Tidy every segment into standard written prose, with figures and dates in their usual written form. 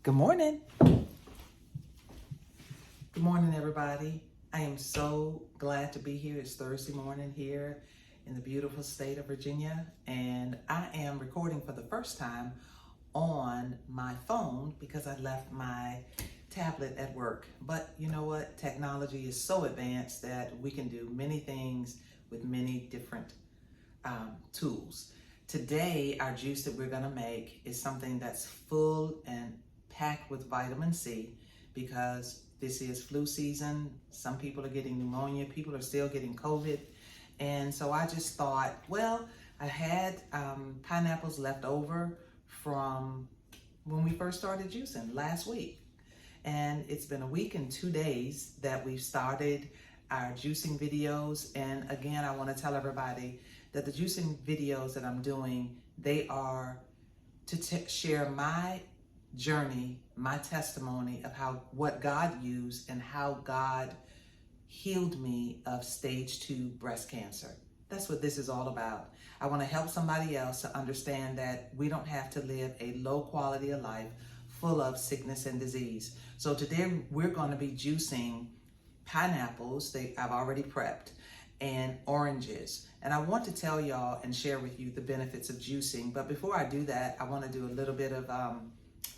Good morning. Good morning, everybody. I am so glad to be here. It's Thursday morning here in the beautiful state of Virginia, and I am recording for the first time on my phone because I left my tablet at work. But you know what? Technology is so advanced that we can do many things with many different tools. Today, our juice that we're gonna make is something that's full and packed with vitamin C because this is flu season. Some people are getting pneumonia, people are still getting COVID. And so I just thought, well, I had pineapples left over from when we first started juicing last week. And it's been a week and 2 days that we've started our juicing videos. And again, I want to tell everybody that the juicing videos that I'm doing, they are to share my journey, my testimony of what God used and how God healed me of stage 2 breast cancer. That's what this is all about. I want to help somebody else to understand that we don't have to live a low quality of life full of sickness and disease. So today we're going to be juicing pineapples. I've already prepped, and oranges. And I want to tell y'all and share with you the benefits of juicing. But before I do that, I want to do a little bit of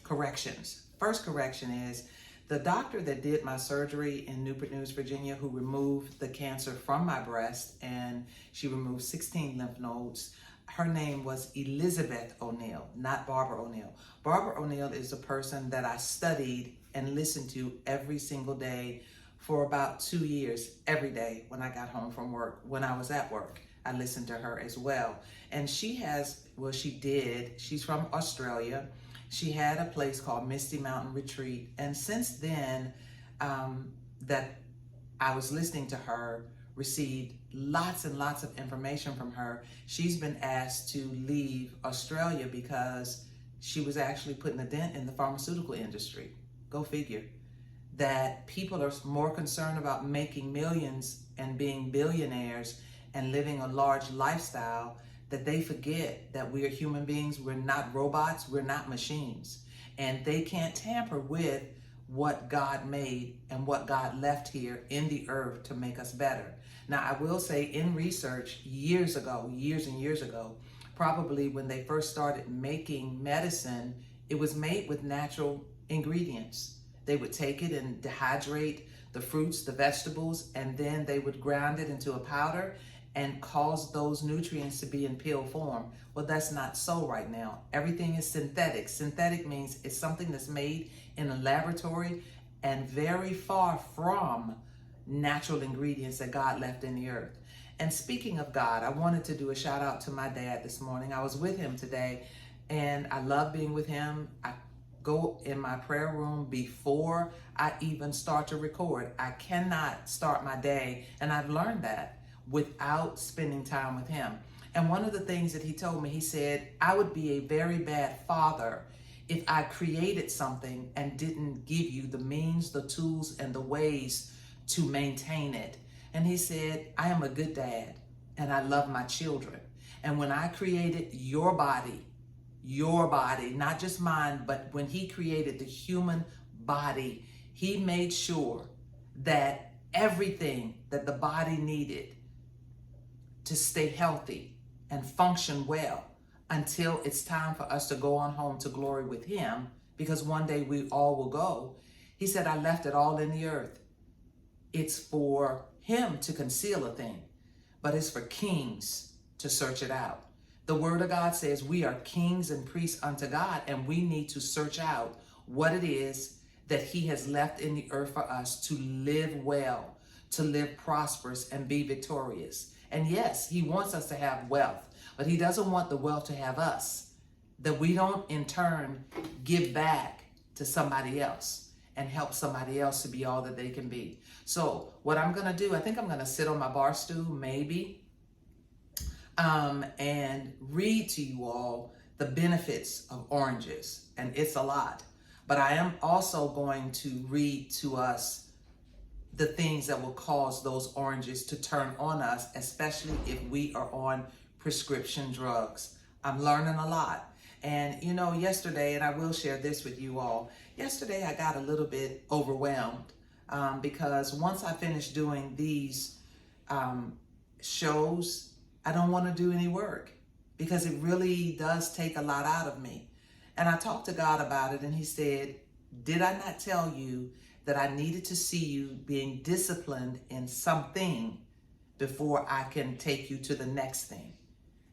corrections. First correction is the doctor that did my surgery in Newport News, Virginia, who removed the cancer from my breast, and she removed 16 lymph nodes. Her name was Elizabeth O'Neill, not Barbara O'Neill. Barbara O'Neill is a person that I studied and listened to every single day for about 2 years, every day when I got home from work. When I was at work, I listened to her as well. And she's from Australia. She had a place called Misty Mountain Retreat. And since then, that I was listening to her, received lots and lots of information from her. She's been asked to leave Australia because she was actually putting a dent in the pharmaceutical industry. Go figure. That people are more concerned about making millions and being billionaires and living a large lifestyle that they forget that we are human beings. We're not robots, we're not machines. And they can't tamper with what God made and what God left here in the earth to make us better. Now, I will say in research years and years ago, probably when they first started making medicine, it was made with natural ingredients. They would take it and dehydrate the fruits, the vegetables, and then they would grind it into a powder and cause those nutrients to be in pill form. Well, that's not so right now. Everything is synthetic. Synthetic means it's something that's made in a laboratory and very far from natural ingredients that God left in the earth. And speaking of God, I wanted to do a shout out to my dad this morning. I was with him today and I love being with him. I go in my prayer room before I even start to record. I cannot start my day, and I've learned that, without spending time with him. And one of the things that he told me, he said, I would be a very bad father if I created something and didn't give you the means, the tools, and the ways to maintain it. And he said, I am a good dad and I love my children. And when I created your body, not just mine, but when he created the human body, he made sure that everything that the body needed to stay healthy and function well until it's time for us to go on home to glory with him, because one day we all will go. He said, I left it all in the earth. It's for him to conceal a thing, but it's for kings to search it out. The word of God says we are kings and priests unto God, and we need to search out what it is that he has left in the earth for us to live well, to live prosperous and be victorious. And yes, he wants us to have wealth, but he doesn't want the wealth to have us, that we don't in turn give back to somebody else and help somebody else to be all that they can be. So what I'm gonna do, I think I'm gonna sit on my bar stool, maybe, and read to you all the benefits of oranges. And it's a lot, but I am also going to read to us the things that will cause those oranges to turn on us, especially if we are on prescription drugs. I'm learning a lot. And you know, yesterday, and I will share this with you all, yesterday I got a little bit overwhelmed because once I finished doing these shows, I don't want to do any work because it really does take a lot out of me. And I talked to God about it, and he said, did I not tell you that I needed to see you being disciplined in something before I can take you to the next thing?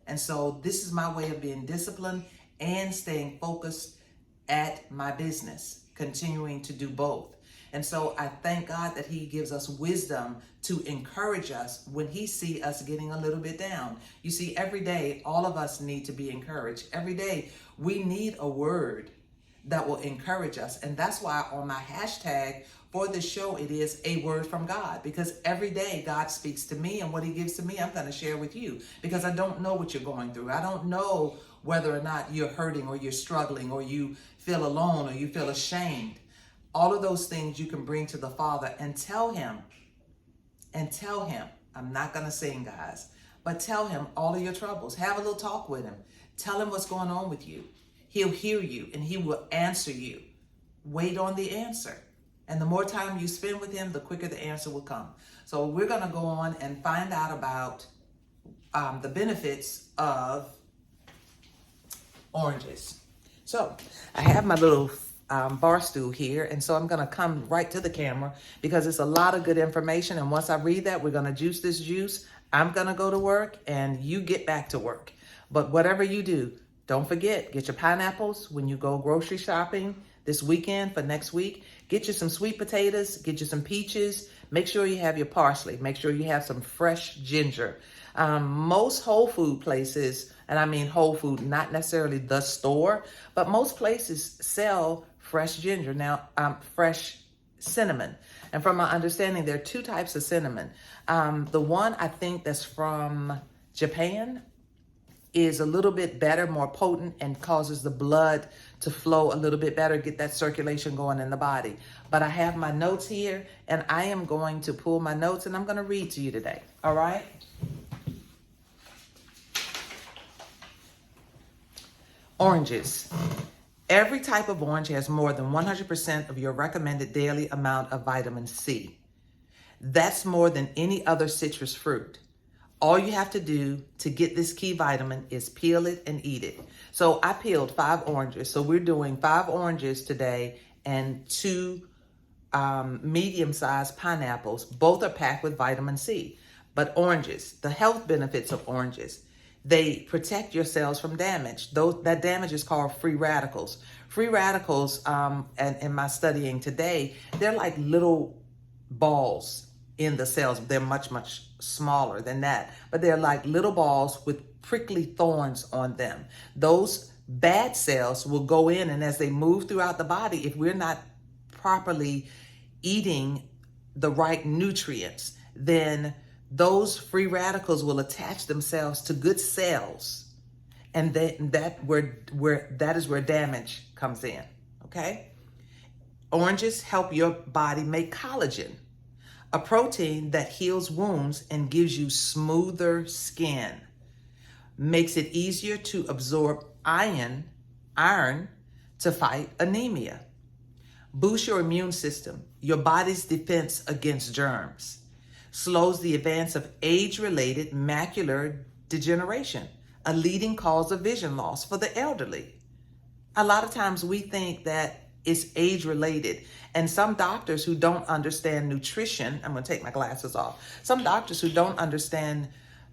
And so this is my way of being disciplined and staying focused at my business, continuing to do both. And so I thank God that he gives us wisdom to encourage us when he see us getting a little bit down. You see, every day, all of us need to be encouraged. Every day, we need a word that will encourage us. And that's why on my hashtag for this show, it is a word from God, because every day God speaks to me, and what he gives to me, I'm going to share with you, because I don't know what you're going through. I don't know whether or not you're hurting or you're struggling or you feel alone or you feel ashamed. All of those things you can bring to the Father and tell him, I'm not going to sing, guys, but tell him all of your troubles. Have a little talk with him. Tell him what's going on with you. He'll hear you and he will answer you. Wait on the answer. And the more time you spend with him, the quicker the answer will come. So we're going to go on and find out about the benefits of oranges. So I have my little bar stool here, and so I'm going to come right to the camera because it's a lot of good information. And once I read that, we're going to juice this juice. I'm going to go to work and you get back to work. But whatever you do, don't forget, get your pineapples when you go grocery shopping this weekend for next week. Get you some sweet potatoes, get you some peaches. Make sure you have your parsley. Make sure you have some fresh ginger. Most Whole Food places, and I mean Whole Food, not necessarily the store, but most places sell fresh ginger. Now, fresh cinnamon. And from my understanding, there are two types of cinnamon. The one I think that's from Japan is a little bit better, more potent, and causes the blood to flow a little bit better, get that circulation going in the body. But I have my notes here, and I am going to pull my notes, and I'm going to read to you today. All right? Oranges. Every type of orange has more than 100% of your recommended daily amount of vitamin C. That's more than any other citrus fruit. All you have to do to get this key vitamin is peel it and eat it. So I peeled 5 oranges. So we're doing 5 oranges today and 2 medium-sized pineapples. Both are packed with vitamin C. But oranges, the health benefits of oranges, they protect your cells from damage. That damage is called free radicals. Free radicals, and in my studying today, they're like little balls in the cells. They're much, much smaller than that, but they're like little balls with prickly thorns on them. Those bad cells will go in, and as they move throughout the body, if we're not properly eating the right nutrients, then those free radicals will attach themselves to good cells, and that is where damage comes in. Okay, oranges help your body make collagen, a protein that heals wounds and gives you smoother skin, makes it easier to absorb iron to fight anemia, boosts your immune system, your body's defense against germs, slows the advance of age-related macular degeneration, a leading cause of vision loss for the elderly. A lot of times we think that it's age-related, and some doctors who don't understand nutrition, I'm going to take my glasses off. Some doctors who don't understand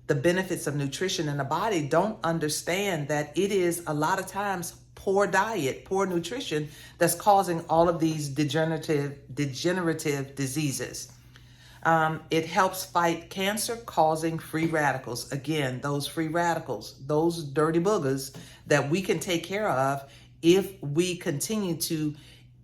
the benefits of nutrition in the body don't understand that it is a lot of times poor diet, poor nutrition that's causing all of these degenerative diseases. It helps fight cancer causing free radicals. Again, those free radicals, those dirty boogers that we can take care of if we continue to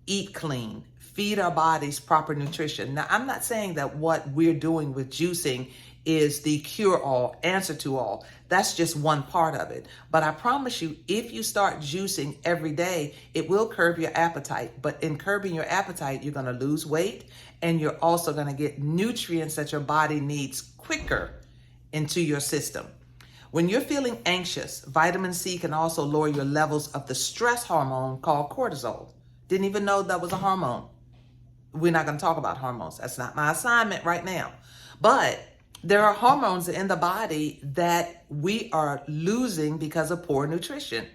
eat clean, feed our bodies proper nutrition. Now, I'm not saying that what we're doing with juicing is the cure-all, answer to all. That's just one part of it. But I promise you, if you start juicing every day, it will curb your appetite. But in curbing your appetite, you're going to lose weight, and you're also going to get nutrients that your body needs quicker into your system. When you're feeling anxious, vitamin C can also lower your levels of the stress hormone called cortisol. Didn't even know that was a hormone. We're not going to talk about hormones. That's not my assignment right now. But there are hormones in the body that we are losing because of poor nutrition.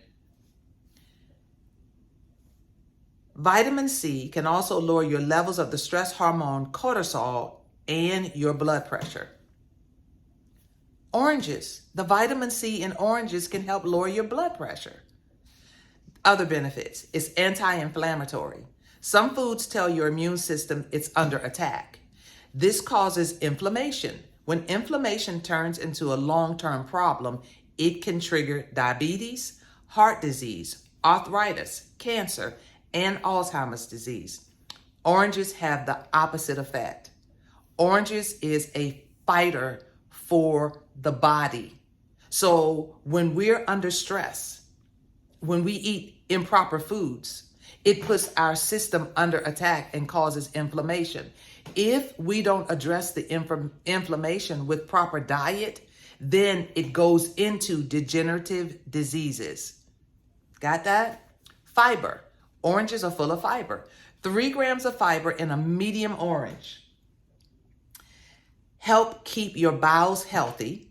Vitamin C can also lower your levels of the stress hormone cortisol and your blood pressure. Oranges. The vitamin C in oranges can help lower your blood pressure. Other benefits. It's anti-inflammatory. Some foods tell your immune system it's under attack. This causes inflammation. When inflammation turns into a long-term problem, it can trigger diabetes, heart disease, arthritis, cancer, and Alzheimer's disease. Oranges have the opposite effect. Oranges is a fighter for the body. So when we're under stress, when we eat improper foods, it puts our system under attack and causes inflammation. If we don't address the inflammation with proper diet, then it goes into degenerative diseases. Got that? Fiber. Oranges are full of fiber. 3 grams of fiber in a medium orange help keep your bowels healthy,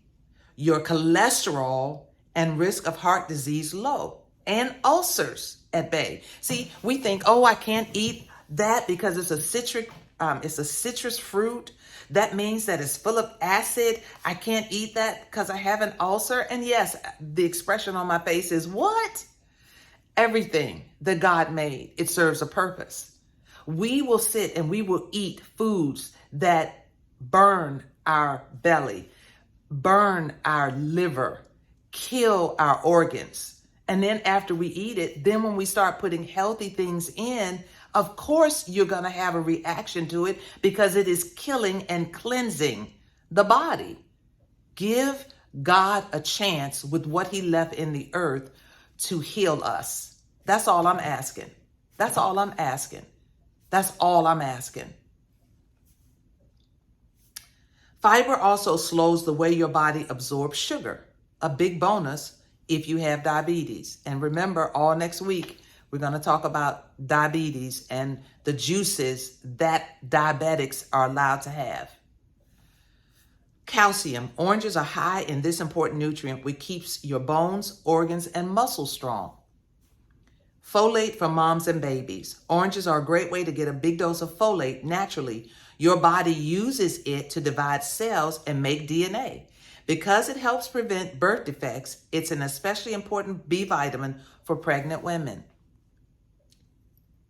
your cholesterol and risk of heart disease low, and ulcers at bay. See, we think, oh, I can't eat that because it's a citrus fruit. That means that it's full of acid. I can't eat that because I have an ulcer. And yes, the expression on my face is, what? Everything that God made, it serves a purpose. We will sit and we will eat foods that burn our belly, burn our liver, kill our organs. And then after we eat it, then when we start putting healthy things in, of course you're going to have a reaction to it because it is killing and cleansing the body. Give God a chance with what he left in the earth to heal us. That's all I'm asking. That's all I'm asking. That's all I'm asking. Fiber also slows the way your body absorbs sugar. A big bonus if you have diabetes. And remember, all next week, we're going to talk about diabetes and the juices that diabetics are allowed to have. Calcium. Oranges are high in this important nutrient, which keeps your bones, organs, and muscles strong. Folate for moms and babies. Oranges are a great way to get a big dose of folate naturally. Your body uses it to divide cells and make DNA. Because it helps prevent birth defects, it's an especially important B vitamin for pregnant women.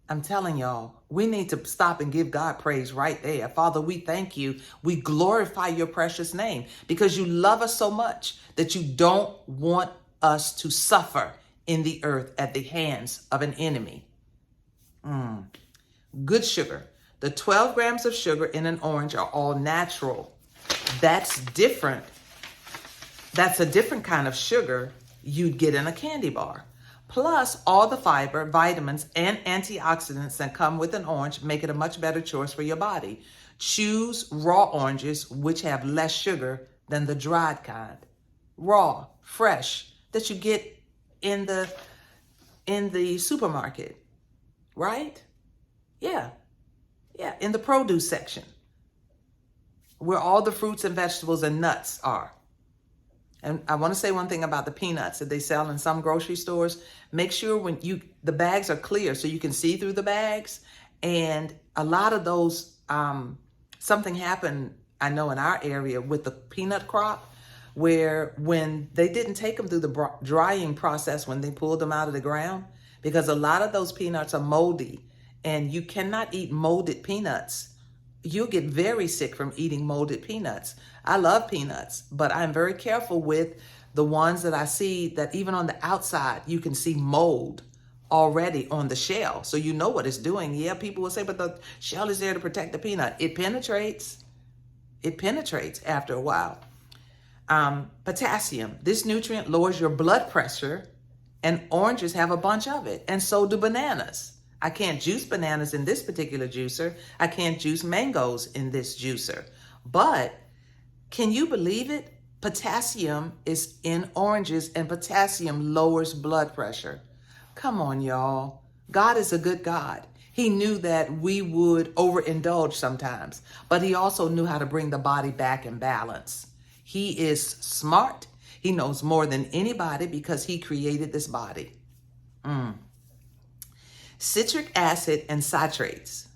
I'm telling y'all, we need to stop and give God praise right there. Father, we thank you. We glorify your precious name because you love us so much that you don't want us to suffer in the earth at the hands of an enemy. Good sugar. The 12 grams of sugar in an orange are all natural. That's different. That's a different kind of sugar you'd get in a candy bar. Plus, all the fiber, vitamins, and antioxidants that come with an orange make it a much better choice for your body. Choose raw oranges, which have less sugar than the dried kind. Raw, fresh, that you get in the supermarket, right? Yeah, in the produce section, where all the fruits and vegetables and nuts are. And I want to say one thing about the peanuts that they sell in some grocery stores. Make sure the bags are clear so you can see through the bags. And a lot of those, something happened, I know, in our area with the peanut crop, where when they didn't take them through the drying process when they pulled them out of the ground, because a lot of those peanuts are moldy and you cannot eat molded peanuts. You'll get very sick from eating molded peanuts. I love peanuts, but I'm very careful with the ones that I see that even on the outside, you can see mold already on the shell. So you know what it's doing. Yeah, people will say, but the shell is there to protect the peanut. It penetrates. It penetrates after a while. Potassium. This nutrient lowers your blood pressure, and oranges have a bunch of it, and so do bananas. I can't juice bananas in this particular juicer. I can't juice mangoes in this juicer. But can you believe it? Potassium is in oranges, and potassium lowers blood pressure. Come on, y'all. God is a good God. He knew that we would overindulge sometimes, but he also knew how to bring the body back in balance. He is smart. He knows more than anybody because he created this body. Citric acid and citrates.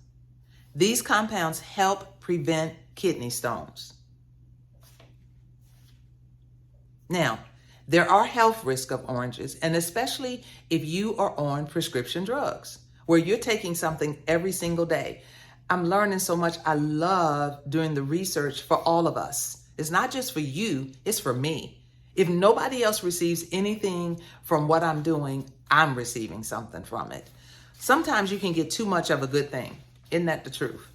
These compounds help prevent kidney stones. Now, there are health risks of oranges, and especially if you are on prescription drugs, where you're taking something every single day. I'm learning so much. I love doing the research for all of us. It's not just for you, it's for me. If nobody else receives anything from what I'm doing, I'm receiving something from it. Sometimes you can get too much of a good thing. Isn't that the truth?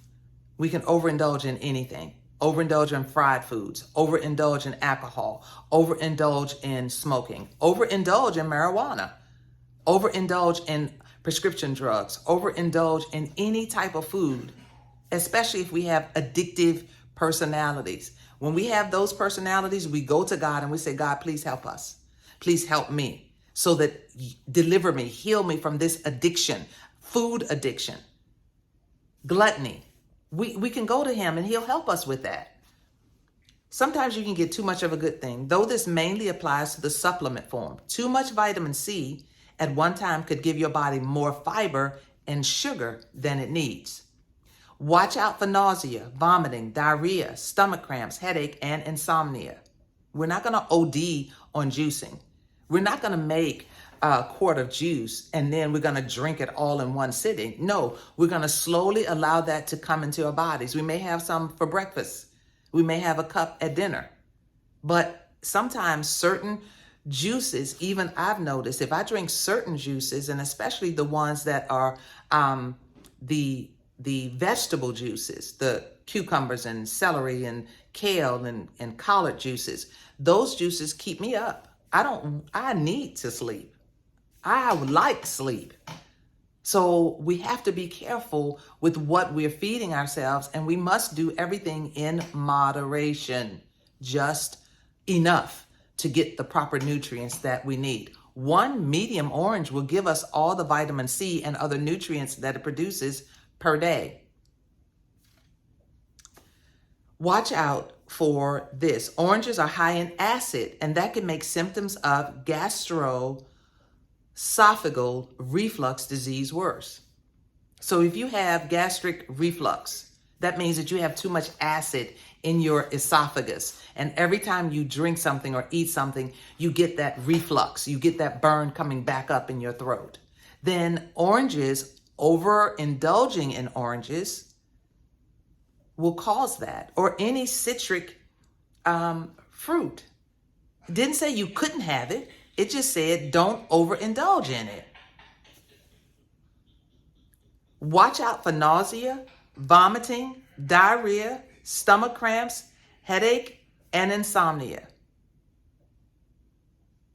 We can overindulge in anything. Overindulge in fried foods, overindulge in alcohol, overindulge in smoking, overindulge in marijuana, overindulge in prescription drugs, overindulge in any type of food, especially if we have addictive personalities. When we have those personalities, we go to God and we say, God, please help us. Please help me so that deliver me, heal me from this addiction, food addiction, gluttony. We can go to him and he'll help us with that. Sometimes you can get too much of a good thing, though this mainly applies to the supplement form. Too much vitamin C at one time could give your body more fiber and sugar than it needs. Watch out for nausea, vomiting, diarrhea, stomach cramps, headache, and insomnia. We're not going to OD on juicing. We're not going to make a quart of juice and then we're going to drink it all in one sitting. No, we're going to slowly allow that to come into our bodies. We may have some for breakfast. We may have a cup at dinner. But sometimes certain juices, even I've noticed, if I drink certain juices, and especially the ones that are the vegetable juices, the cucumbers and celery and kale and collard juices, those juices keep me up. I need to sleep. I like sleep. So we have to be careful with what we're feeding ourselves, and we must do everything in moderation, just enough to get the proper nutrients that we need. One medium orange will give us all the vitamin C and other nutrients that it produces per day. Watch out for this. Oranges are high in acid, and that can make symptoms of gastroesophageal reflux disease worse. So if you have gastric reflux, that means that you have too much acid in your esophagus. And every time you drink something or eat something, you get that reflux. You get that burn coming back up in your throat. Then oranges, overindulging in oranges, will cause that, or any citric fruit. It didn't say you couldn't have it. It just said don't overindulge in it. Watch out for nausea, vomiting, diarrhea, stomach cramps, headache, and insomnia.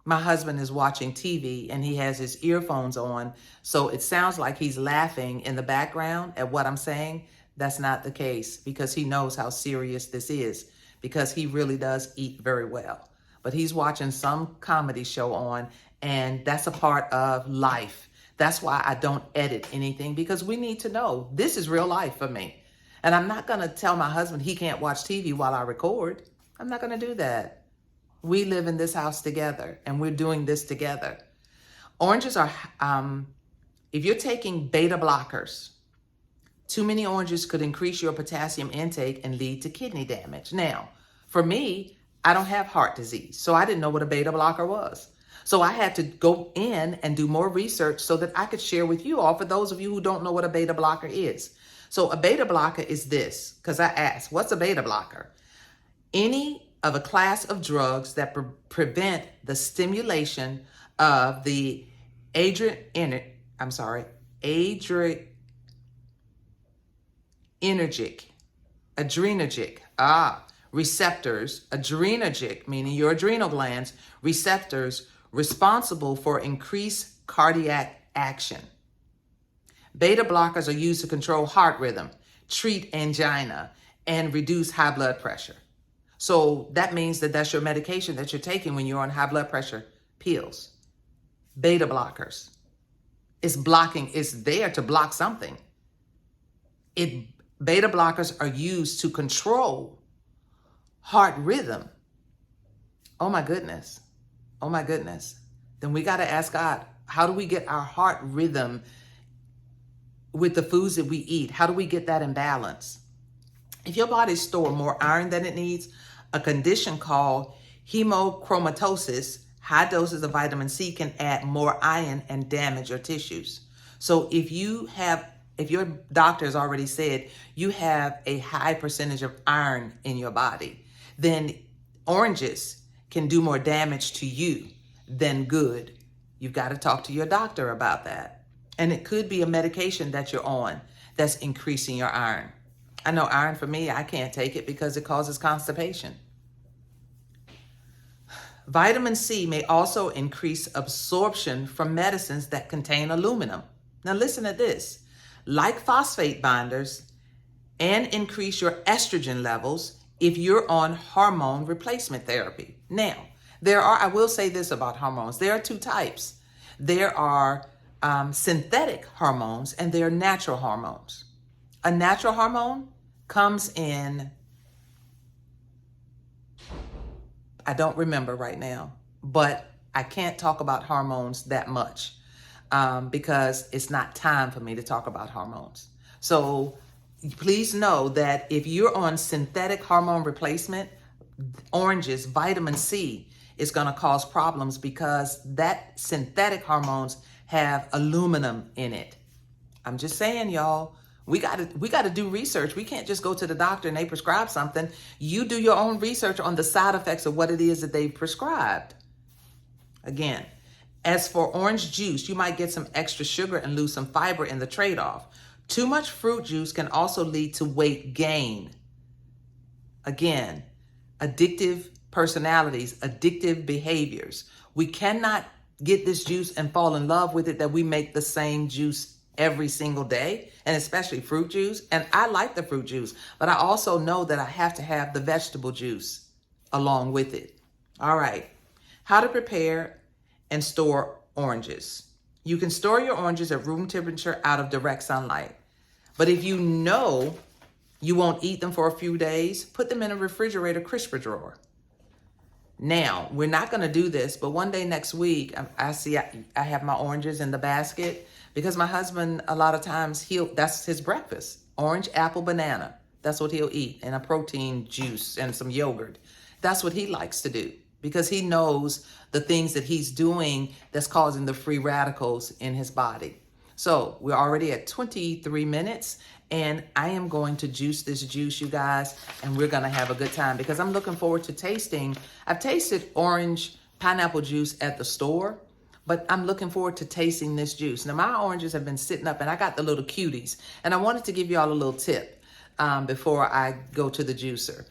My husband is watching TV and he has his earphones on, so it sounds like he's laughing in the background at what I'm saying. That's not the case, because he knows how serious this is, because he really does eat very well. But he's watching some comedy show on, and that's a part of life. That's why I don't edit anything, because we need to know this is real life for me. And I'm not going to tell my husband he can't watch TV while I record. I'm not going to do that. We live in this house together, and we're doing this together. Oranges are, if you're taking beta blockers, too many oranges could increase your potassium intake and lead to kidney damage. Now, for me, I don't have heart disease, so I didn't know what a beta blocker was. So I had to go in and do more research so that I could share with you all, for those of you who don't know what a beta blocker is. So a beta blocker is this, because I asked, what's a beta blocker? Any of a class of drugs that prevent the stimulation of the adrenergic receptors, adrenergic, meaning your adrenal glands, receptors responsible for increased cardiac action. Beta blockers are used to control heart rhythm, treat angina, and reduce high blood pressure. So that means that that's your medication that you're taking when you're on high blood pressure pills. Beta blockers. It's there to block something. Beta blockers are used to control heart rhythm. Oh my goodness. Oh my goodness. Then we got to ask God, how do we get our heart rhythm with the foods that we eat? How do we get that in balance? If your body stores more iron than it needs, a condition called hemochromatosis, high doses of vitamin C can add more iron and damage your tissues. So if your doctor has already said you have a high percentage of iron in your body, then oranges can do more damage to you than good. You've got to talk to your doctor about that. And it could be a medication that you're on that's increasing your iron. I know iron for me, I can't take it because it causes constipation. Vitamin C may also increase absorption from medicines that contain aluminum. Now listen to this. Like phosphate binders, and increase your estrogen levels if you're on hormone replacement therapy. Now, I will say this about hormones. There are two types. There are synthetic hormones and there are natural hormones. A natural hormone comes in, I don't remember right now, but I can't talk about hormones that much because it's not time for me to talk about hormones. So please know that if you're on synthetic hormone replacement, oranges, vitamin C is going to cause problems because that synthetic hormones have aluminum in it. I'm just saying, y'all, we got to do research. We can't just go to the doctor and they prescribe something. You do your own research on the side effects of what it is that they've prescribed. Again, as for orange juice, you might get some extra sugar and lose some fiber in the trade-off. Too much fruit juice can also lead to weight gain. Again, addictive personalities, addictive behaviors. We cannot get this juice and fall in love with it that we make the same juice every single day, and especially fruit juice. And I like the fruit juice, but I also know that I have to have the vegetable juice along with it. All right. How to prepare and store oranges. You can store your oranges at room temperature out of direct sunlight. But if you know you won't eat them for a few days, put them in a refrigerator crisper drawer. Now, we're not going to do this, but one day next week, I have my oranges in the basket because my husband, a lot of times, that's his breakfast. Orange, apple, banana. That's what he'll eat, and a protein juice and some yogurt. That's what he likes to do because he knows the things that he's doing that's causing the free radicals in his body. So we're already at 23 minutes and I am going to juice this juice, you guys, and we're going to have a good time because I'm looking forward to tasting. I've tasted orange pineapple juice at the store, but I'm looking forward to tasting this juice. Now my oranges have been sitting up and I got the little cuties and I wanted to give you all a little tip before I go to the juicer.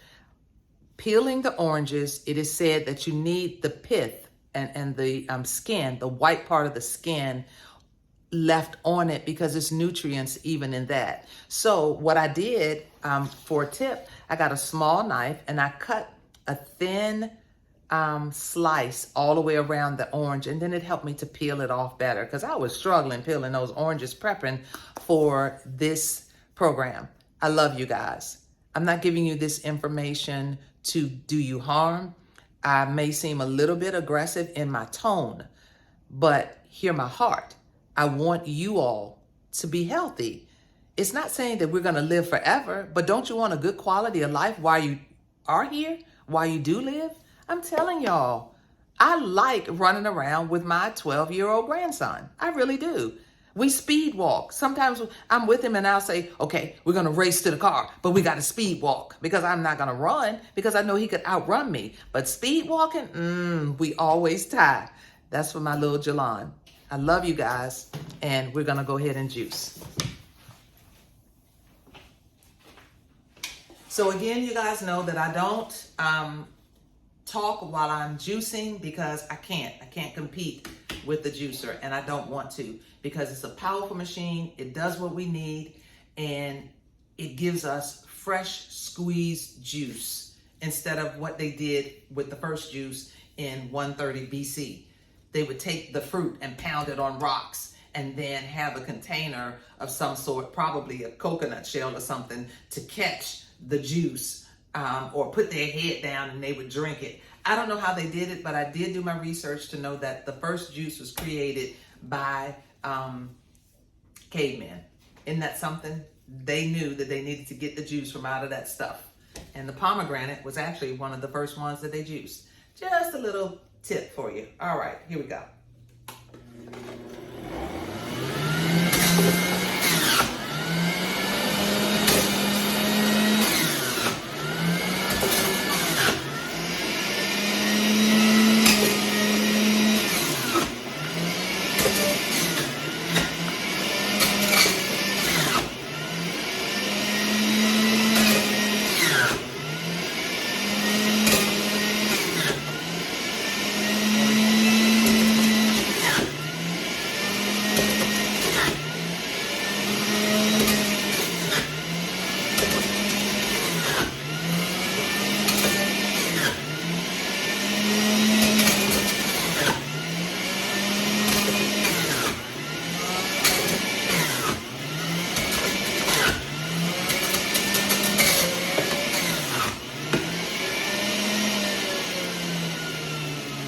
Peeling the oranges, it is said that you need the pith and the skin, the white part of the skin left on it because there's nutrients even in that. So what I did for a tip, I got a small knife and I cut a thin slice all the way around the orange, and then it helped me to peel it off better because I was struggling peeling those oranges prepping for this program. I love you guys. I'm not giving you this information to do you harm. I may seem a little bit aggressive in my tone, but hear my heart. I want you all to be healthy. It's not saying that we're going to live forever, but don't you want a good quality of life while you are here, while you do live? I'm telling y'all, I like running around with my 12-year-old grandson. I really do. We speed walk. Sometimes I'm with him and I'll say, okay, we're going to race to the car, but we got to speed walk because I'm not going to run because I know he could outrun me. But speed walking, we always tie. That's for my little Jalon. I love you guys, and we're going to go ahead and juice. So again, you guys know that I don't talk while I'm juicing because I can't compete with the juicer, and I don't want to because it's a powerful machine. It does what we need, and it gives us fresh squeezed juice. instead of what they did with the first juice in 130 BC. They would take the fruit and pound it on rocks and then have a container of some sort, probably a coconut shell or something, to catch the juice, or put their head down and they would drink it. I don't know how they did it, but I did do my research to know that the first juice was created by cavemen. Isn't that something? They knew that they needed to get the juice from out of that stuff. And the pomegranate was actually one of the first ones that they juiced. Just a little tip for you. All right, here we go.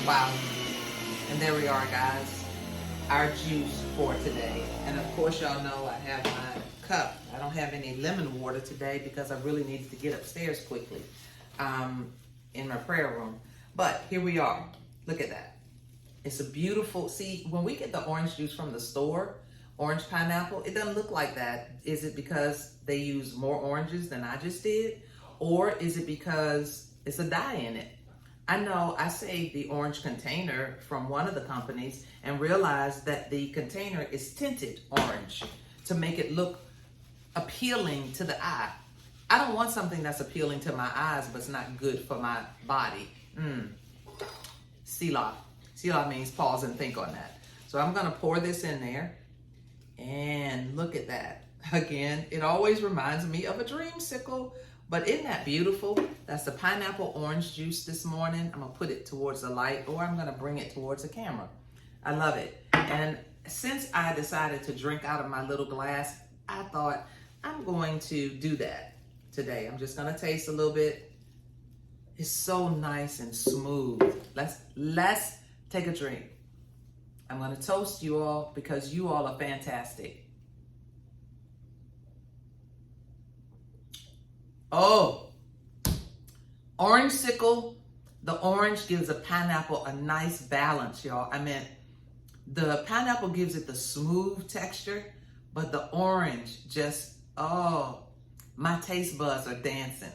Wow. And there we are, guys. Our juice for today. And of course, y'all know I have my cup. I don't have any lemon water today because I really needed to get upstairs quickly in my prayer room. But here we are. Look at that. It's a beautiful, see, when we get the orange juice from the store, orange pineapple, it doesn't look like that. Is it because they use more oranges than I just did? Or is it because it's a dye in it? I know I saved the orange container from one of the companies and realized that the container is tinted orange to make it look appealing to the eye. I don't want something that's appealing to my eyes, but it's not good for my body. Selah. Selah means pause and think on that. So I'm gonna pour this in there and look at that. Again, it always reminds me of a dreamsicle. But isn't that beautiful? That's the pineapple orange juice this morning. I'm gonna put it towards the light, or I'm gonna bring it towards the camera. I love it. And since I decided to drink out of my little glass, I thought I'm going to do that today. I'm just gonna taste a little bit. It's so nice and smooth. Let's take a drink. I'm gonna toast you all because you all are fantastic. Oh, orange sickle. The orange gives a pineapple a nice balance, y'all. I mean, the pineapple gives it the smooth texture, but the orange just, oh, my taste buds are dancing.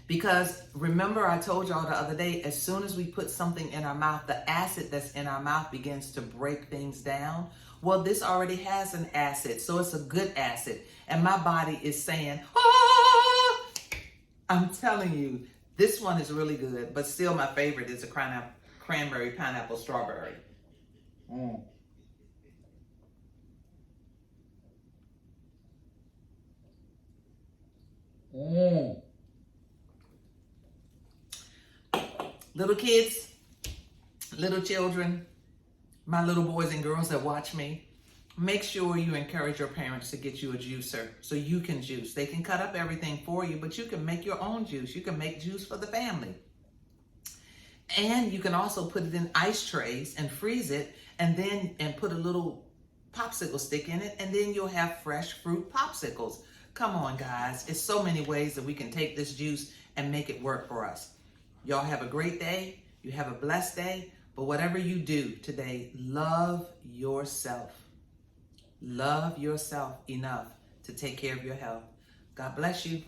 Because remember I told y'all the other day, as soon as we put something in our mouth, the acid that's in our mouth begins to break things down. Well, this already has an acid, so it's a good acid. And my body is saying, ah! I'm telling you, this one is really good, but still my favorite is the cranberry, pineapple, strawberry. Little kids, little children, my little boys and girls that watch me, make sure you encourage your parents to get you a juicer so you can juice. They can cut up everything for you, but you can make your own juice. You can make juice for the family. And you can also put it in ice trays and freeze it and put a little popsicle stick in it, and then you'll have fresh fruit popsicles. Come on, guys. It's so many ways that we can take this juice and make it work for us. Y'all have a great day. You have a blessed day. But whatever you do today, love yourself. Love yourself enough to take care of your health. God bless you.